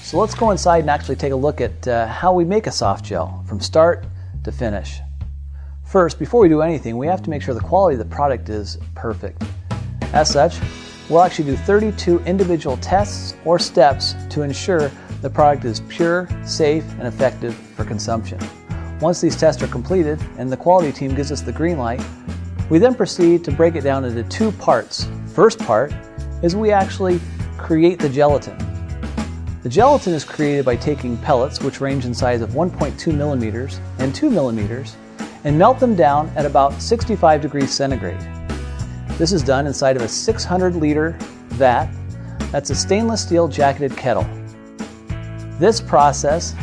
So let's go inside and actually take a look at how we make a soft gel from start to finish. First, before we do anything, we have to make sure the quality of the product is perfect. As such, we'll actually do 32 individual tests or steps to ensure the product is pure, safe, and effective for consumption. Once these tests are completed and the quality team gives us the green light, we then proceed to break it down into two parts. First part is we actually create the gelatin. The gelatin is created by taking pellets, which range in size of 1.2 millimeters and 2 millimeters, and melt them down at about 65 degrees centigrade. This is done inside of a 600-liter vat. That's a stainless steel jacketed kettle. This process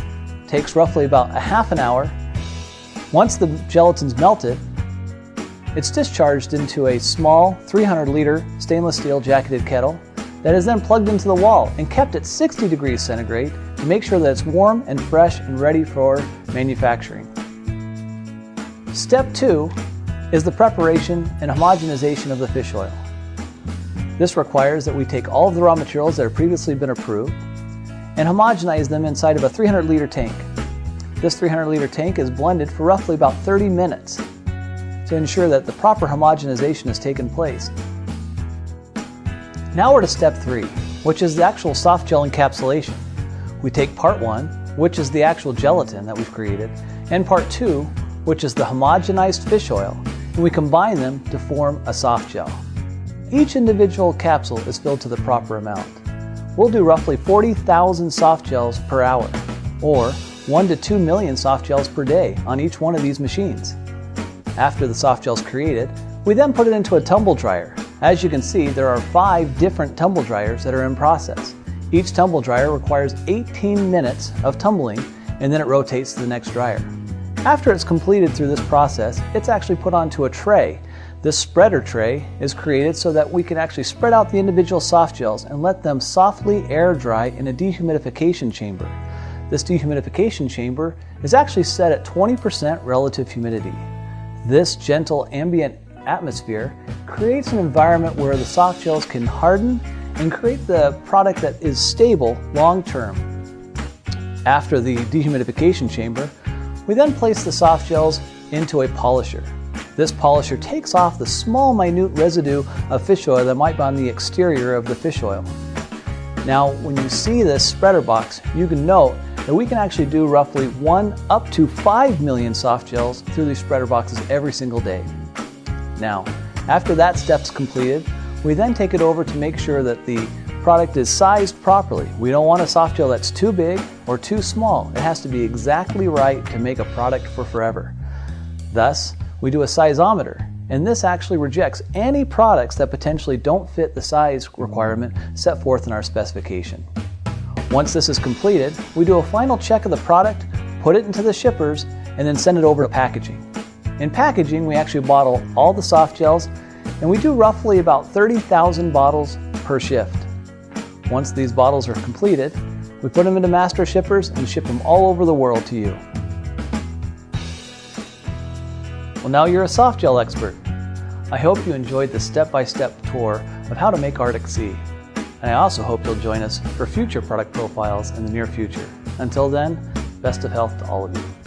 takes roughly about a half an hour. Once the gelatin's melted, it's discharged into a small 300-liter stainless steel jacketed kettle that is then plugged into the wall and kept at 60 degrees centigrade to make sure that it's warm and fresh and ready for manufacturing. Step 2 is the preparation and homogenization of the fish oil. This requires that we take all of the raw materials that have previously been approved and homogenize them inside of a 300-liter tank. This 300-liter tank is blended for roughly about 30 minutes to ensure that the proper homogenization has taken place. Now we're to step 3, which is the actual soft gel encapsulation. We take part 1, which is the actual gelatin that we've created, and part 2, which is the homogenized fish oil, and we combine them to form a soft gel. Each individual capsule is filled to the proper amount. We'll do roughly 40,000 soft gels per hour, or 1 to 2 million soft gels per day on each one of these machines. After the soft gel is created, we then put it into a tumble dryer. As you can see, there are 5 different tumble dryers that are in process. Each tumble dryer requires 18 minutes of tumbling, and then it rotates to the next dryer. After it's completed through this process, it's actually put onto a tray. This spreader tray is created so that we can actually spread out the individual soft gels and let them softly air dry in a dehumidification chamber. This dehumidification chamber is actually set at 20% relative humidity. This gentle ambient atmosphere creates an environment where the soft gels can harden and create the product that is stable long term. After the dehumidification chamber, we then place the soft gels into a polisher. This polisher takes off the small minute residue of fish oil that might be on the exterior of the fish oil. Now when you see this spreader box, you can note that we can actually do roughly 1 up to 5 million soft gels through these spreader boxes every single day. Now, after that step's completed, we then take it over to make sure that the product is sized properly. We don't want a soft gel that's too big or too small. It has to be exactly right to make a product for forever. Thus, we do a sizeometer, and this actually rejects any products that potentially don't fit the size requirement set forth in our specification. Once this is completed, we do a final check of the product, put it into the shippers, and then send it over to packaging. In packaging, we actually bottle all the soft gels, and we do roughly about 30,000 bottles per shift. Once these bottles are completed, we put them into master shippers and ship them all over the world to you. Well, now you're a soft gel expert. I hope you enjoyed the step-by-step tour of how to make ArcticSea. And I also hope you'll join us for future product profiles in the near future. Until then, best of health to all of you.